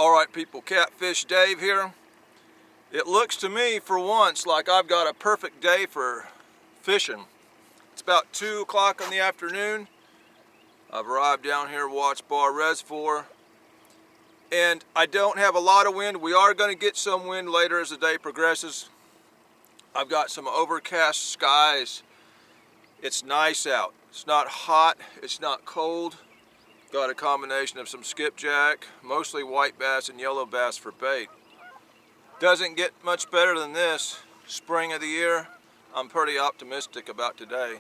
Alright people, Catfish Dave here. It looks to me for once like I've got a perfect day for fishing. It's about 2 o'clock in the afternoon. I've arrived down here at Watts Bar Reservoir and I don't have a lot of wind. We are going to get some wind later as the day progresses. I've got some overcast skies. It's nice out. It's not hot, it's not cold. Got a combination of some skipjack, mostly white bass and yellow bass for bait. Doesn't get much better than this. Spring of the year. I'm pretty optimistic about today.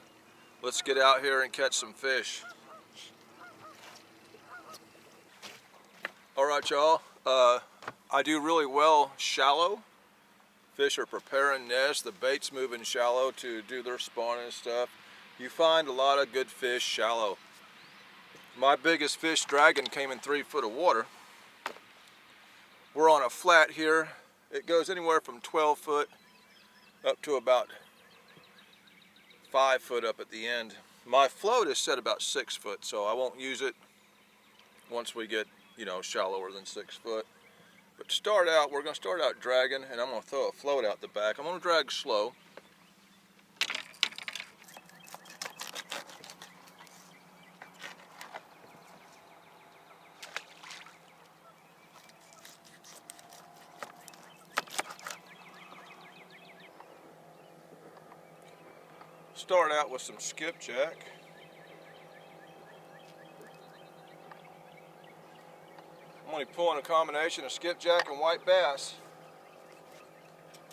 Let's get out here and catch some fish. Alright y'all, I do really well shallow. Fish are preparing nests, the bait's moving shallow to do their spawning and stuff. You find a lot of good fish shallow. My biggest fish, dragon, came in 3 foot of water. We're on a flat here. It goes anywhere from 12 foot up to about 5 foot up at the end. My float is set about 6 foot, so I won't use it once we get, shallower than 6 foot. But to start out, we're going to start out dragging, and I'm going to throw a float out the back. I'm going to drag slow. Start out with some skipjack. I'm only pulling a combination of skipjack and white bass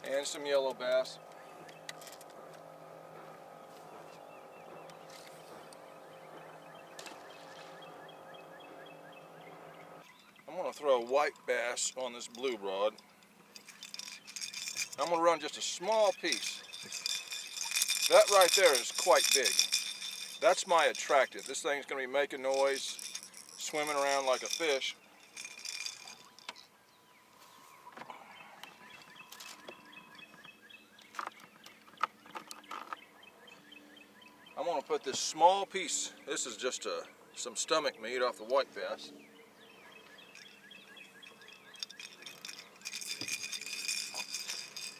and some yellow bass. I'm going to throw a white bass on this blue rod. I'm going to run just a small piece. That right there is quite big. That's my attractant. This thing's going to be making noise, swimming around like a fish. I'm going to put this small piece, this is just some stomach meat off the white bass.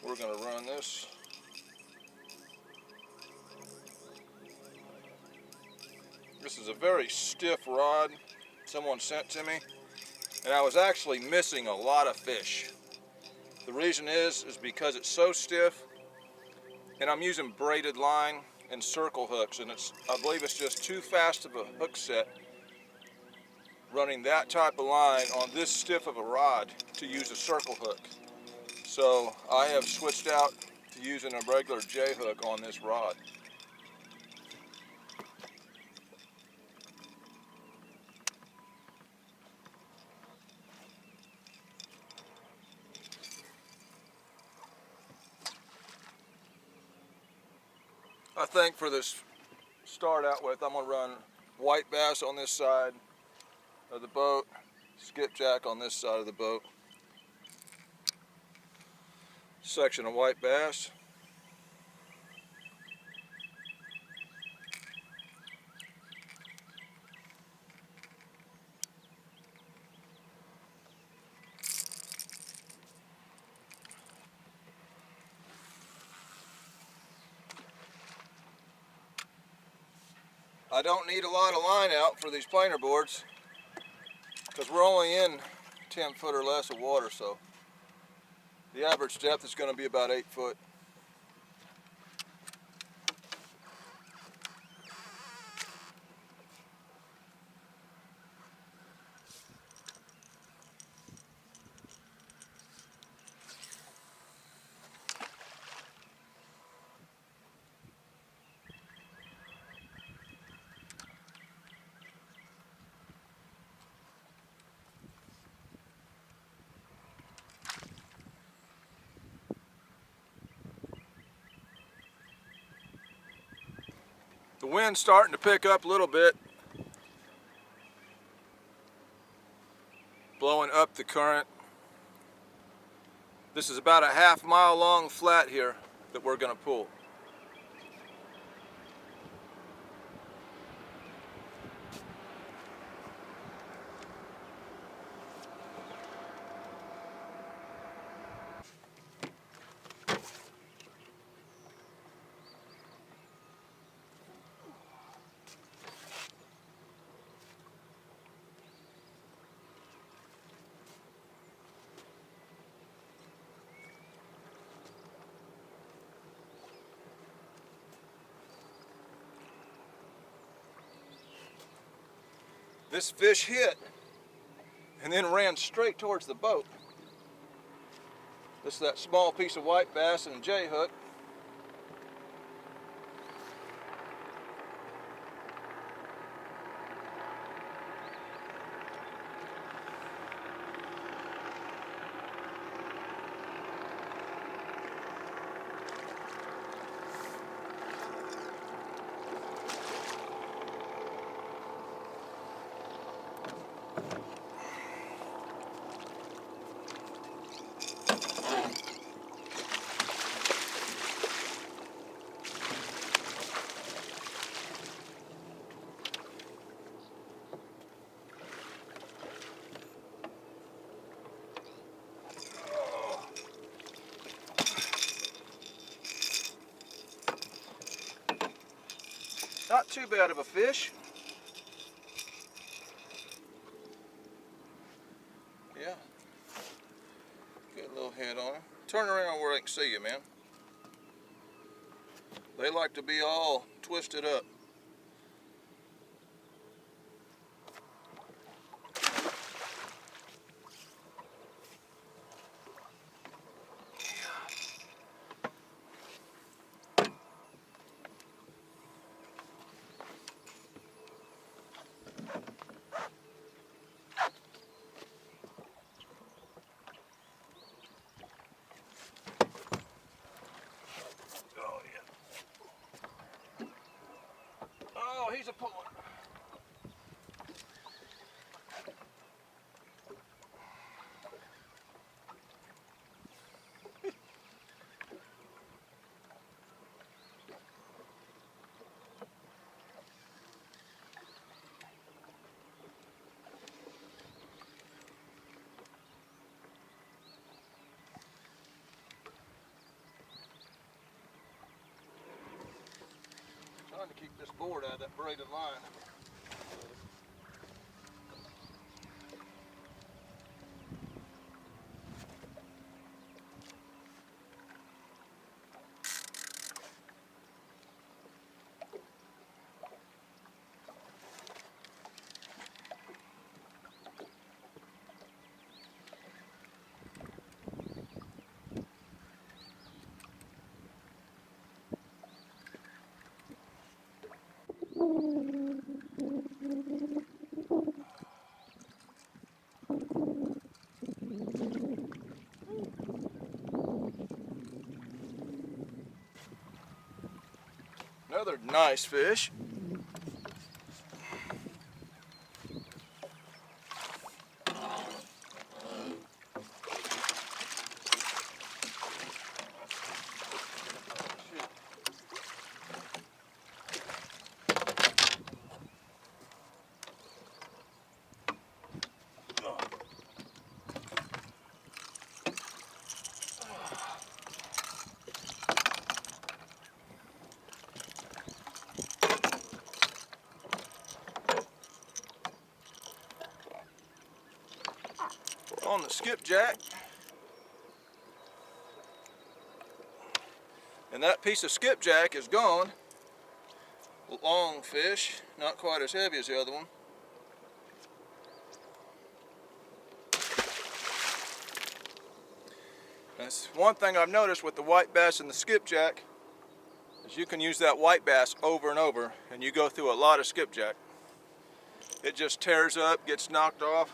We're going to run this. This is a very stiff rod someone sent to me, and I was actually missing a lot of fish. The reason is because it's so stiff, and I'm using braided line and circle hooks, and I believe it's just too fast of a hook set running that type of line on this stiff of a rod to use a circle hook. So I have switched out to using a regular J hook on this rod. I think for this start out with, I'm going to run white bass on this side of the boat, skipjack on this side of the boat, section of white bass. I don't need a lot of line out for these planer boards because we're only in 10 foot or less of water, so the average depth is going to be about 8 foot. The wind's starting to pick up a little bit, blowing up the current. This is about a half-mile long flat here that we're going to pull. This fish hit and then ran straight towards the boat. This is that small piece of white bass and a J-hook. Not too bad of a fish. Yeah. Good little head on him. Turn around where they can see you, man. They like to be all twisted up. Oh, he's a pulling. Trying to keep this board out of that braided line. Another nice fish. On the skipjack, and that piece of skipjack is gone. Long fish, not quite as heavy as the other one. That's one thing I've noticed with the white bass and the skipjack is you can use that white bass over and over and you go through a lot of skipjack. It just tears up, gets knocked off.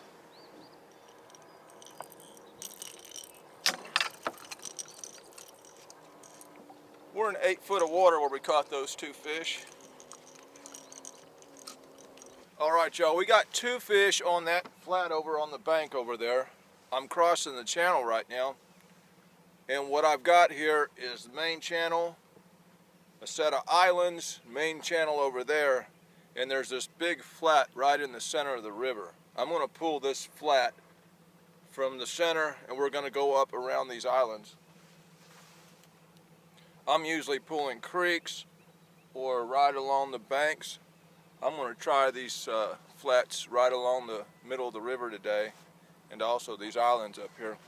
We're in 8 foot of water where we caught those 2 fish. All right, y'all, we got 2 fish on that flat over on the bank over there. I'm crossing the channel right now. And what I've got here is the main channel, a set of islands, main channel over there, and there's this big flat right in the center of the river. I'm gonna pull this flat from the center and we're gonna go up around these islands. I'm usually pulling creeks or right along the banks. I'm going to try these flats right along the middle of the river today, and also these islands up here.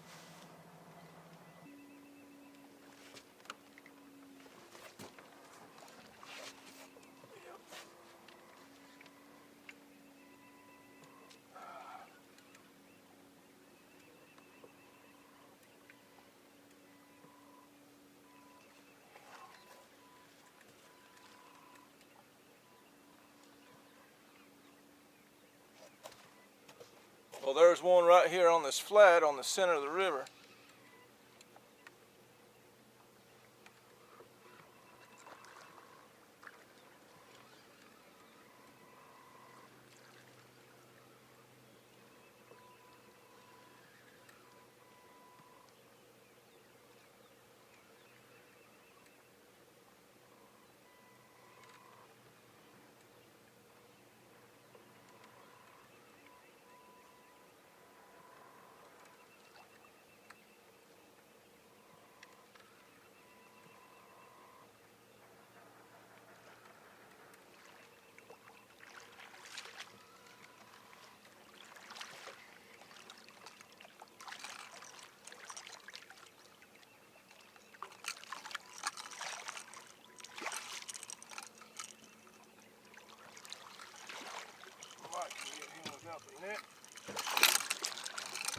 Well, there's one right here on this flat on the center of the river.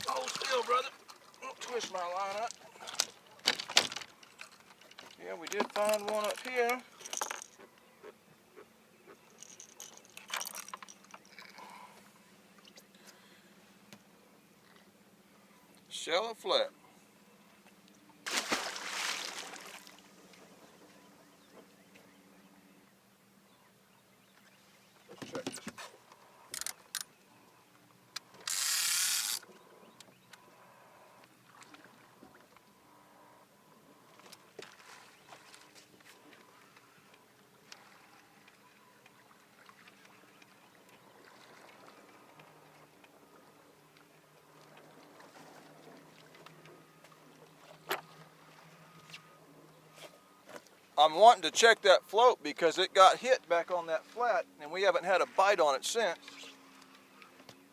Hold still, brother. Don't twist my line up. Yeah, we did find one up here. Shallow flat. Let's check this. I'm wanting to check that float because it got hit back on that flat and we haven't had a bite on it since.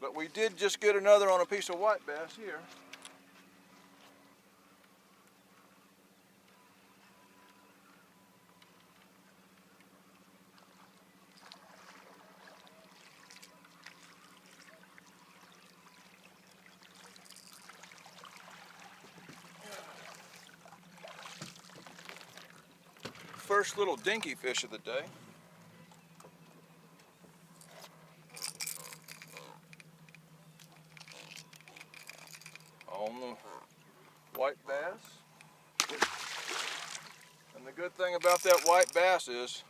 But we did just get another on a piece of white bass here. First little dinky fish of the day. On the white bass. And the good thing about that white bass is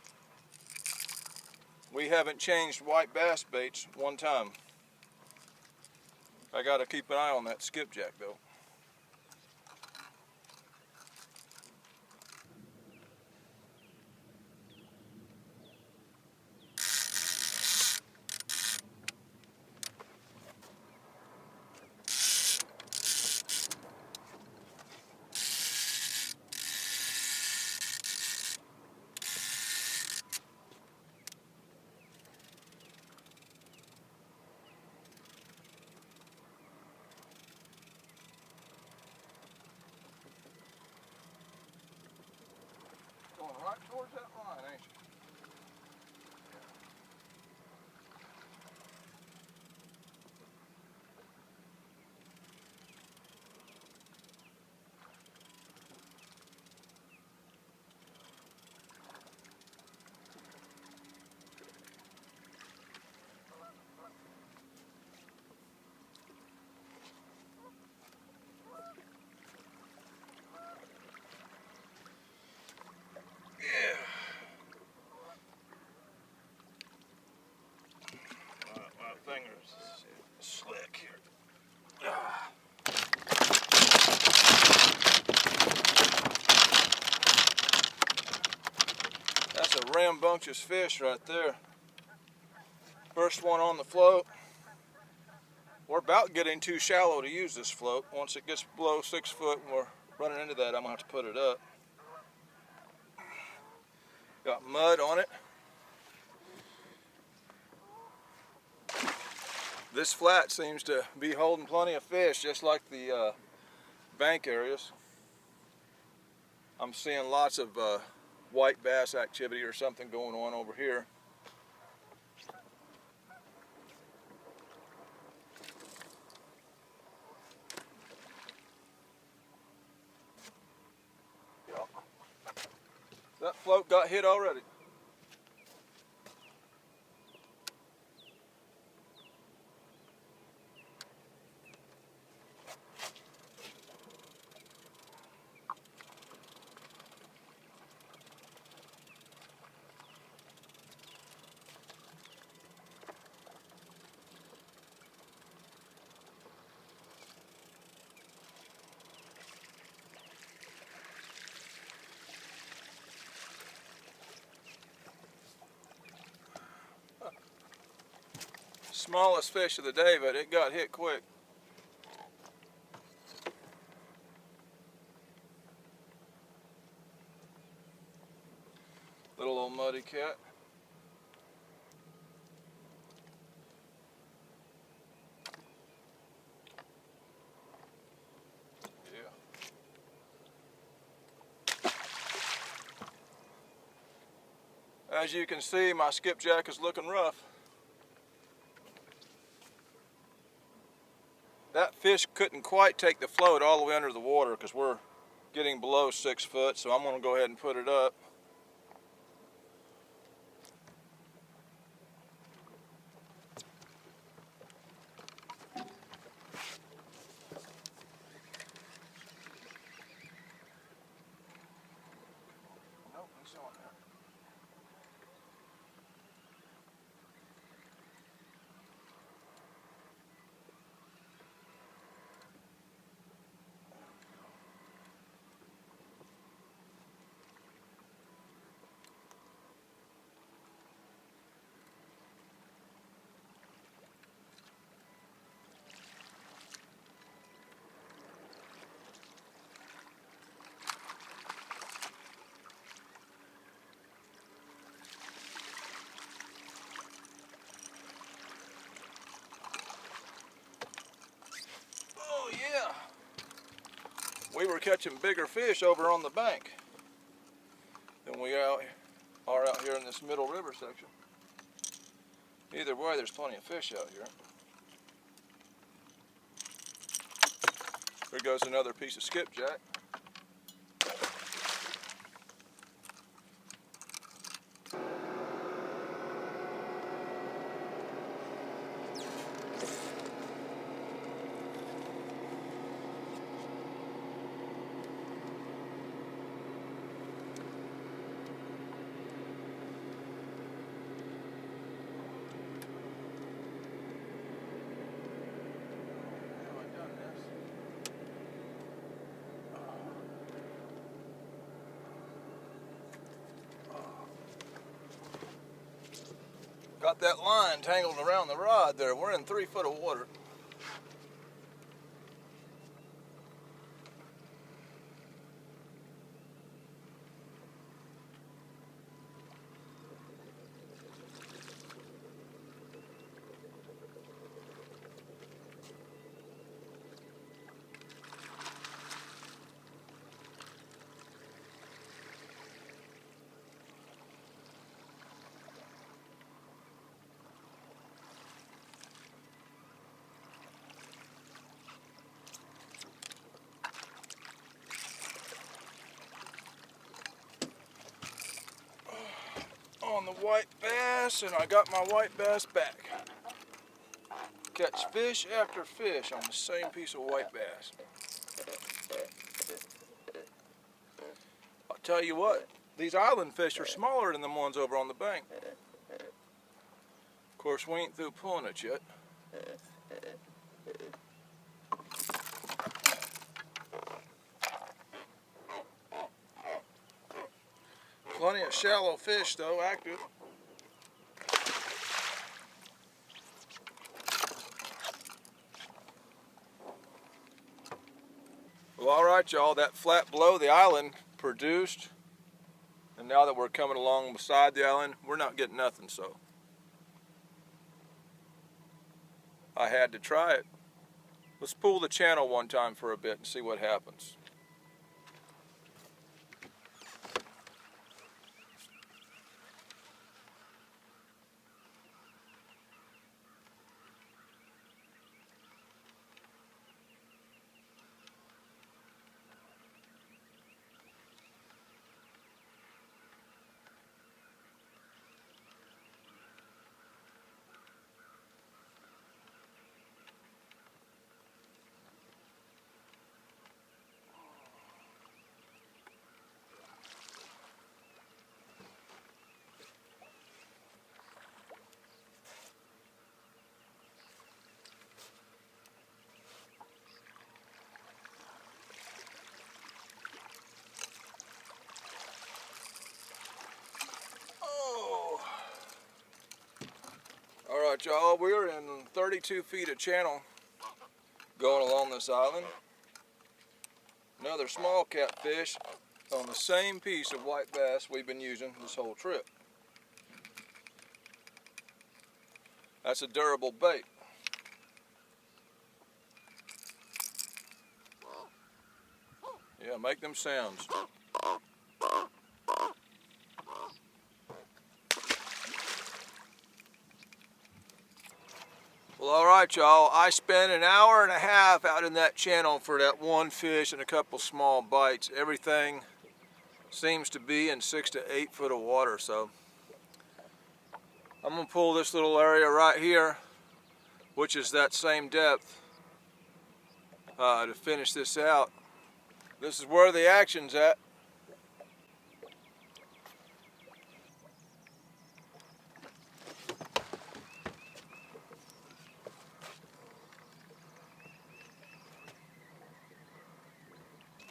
we haven't changed white bass baits one time. I gotta keep an eye on that skipjack though. Going right towards that line, ain't you? My fingers slick here. That's a rambunctious fish right there. First one on the float. We're about getting too shallow to use this float. Once it gets below 6 foot and we're running into that, I'm gonna have to put it up. Got mud on it. This flat seems to be holding plenty of fish, just like the bank areas. I'm seeing lots of white bass activity or something going on over here. Yep. That float got hit already. smallest fish of the day, but it got hit quick. Little old muddy cat. Yeah. As you can see, my skipjack is looking rough. That fish couldn't quite take the float all the way under the water because we're getting below 6 foot, so I'm going to go ahead and put it up. Nope, he's on there. Oh yeah, we were catching bigger fish over on the bank than we are out here in this middle river section. Either way, there's plenty of fish out here. Here goes another piece of skipjack. Got that line tangled around the rod there. We're in 3 foot of water. On the white bass, and I got my white bass back. Catch fish after fish on the same piece of white bass. I'll tell you what, these island fish are smaller than the ones over on the bank. Of course, we ain't through pulling it yet. Plenty of shallow fish though, active. Well, alright y'all, that flat below the island produced, and now that we're coming along beside the island, we're not getting nothing, so I had to try it. Let's pull the channel one time for a bit and see what happens. Alright y'all, we're in 32 feet of channel going along this island. Another small catfish on the same piece of white bass we've been using this whole trip. That's a durable bait. Yeah, make them sounds. Well, alright y'all, I spent an hour and a half out in that channel for that one fish and a couple small bites. Everything seems to be in 6 to 8 foot of water, so I'm going to pull this little area right here, which is that same depth, to finish this out. This is where the action's at.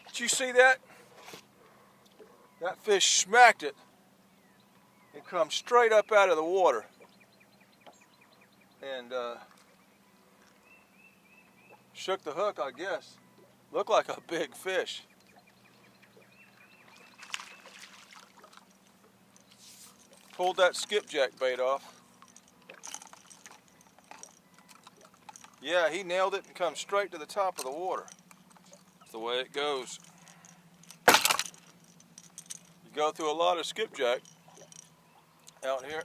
Did you see that? That fish smacked it and come straight up out of the water. And shook the hook, I guess. Looked like a big fish. Pulled that skipjack bait off. Yeah, he nailed it and come straight to the top of the water. That's the way it goes. You go through a lot of skipjack out here.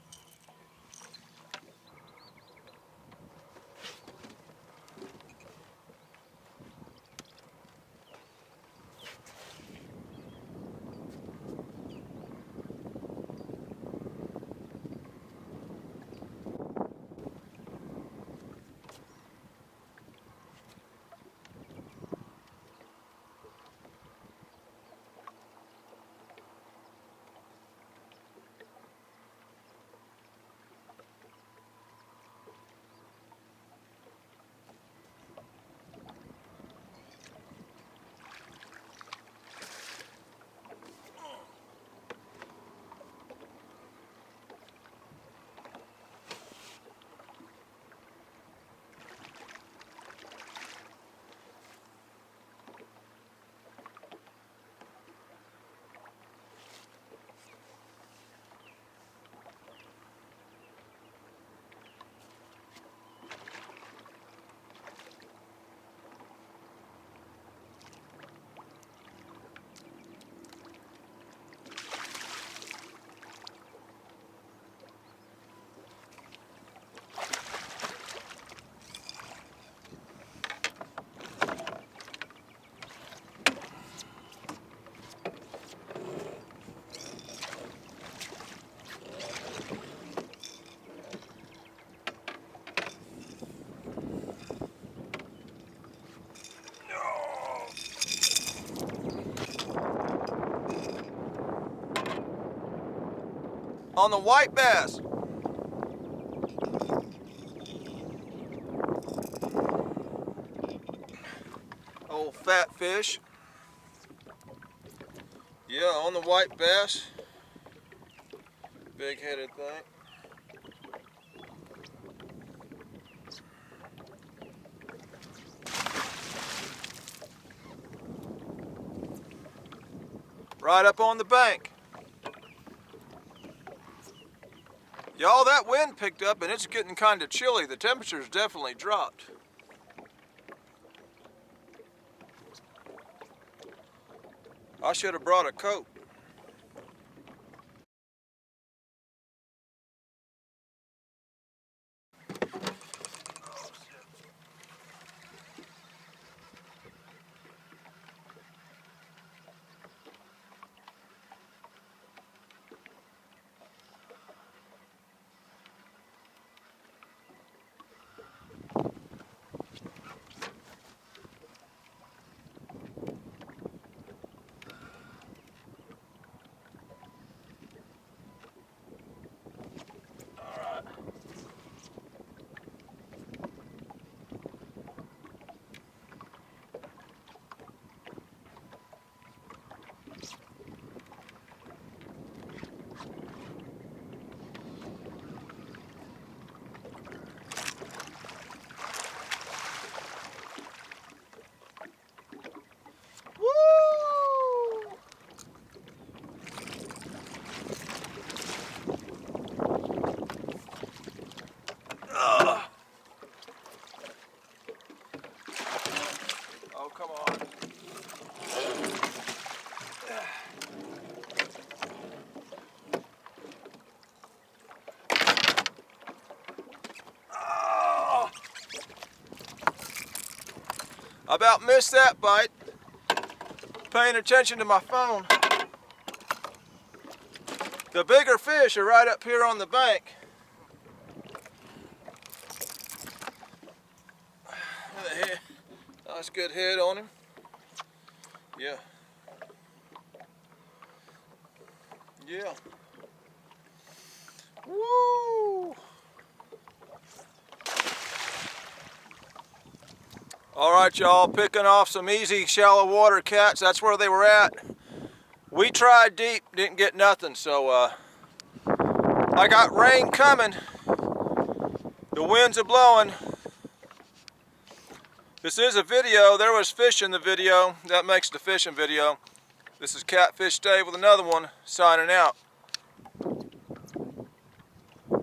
On the white bass. Old fat fish. Yeah, on the white bass. Big headed thing. Right up on the bank. Y'all, that wind picked up and it's getting kind of chilly. The temperature's definitely dropped. I should have brought a coat. come on. Oh. I about missed that bite. Paying attention to my phone. The bigger fish are right up here on the bank. Nice good head on him. Yeah. Yeah. Woo! Alright y'all, picking off some easy shallow water cats. That's where they were at. We tried deep, didn't get nothing, so I got rain coming. The winds are blowing. This is a video. There was fish in the video. That makes the fishing video. This is Catfish Dave with another one, signing out.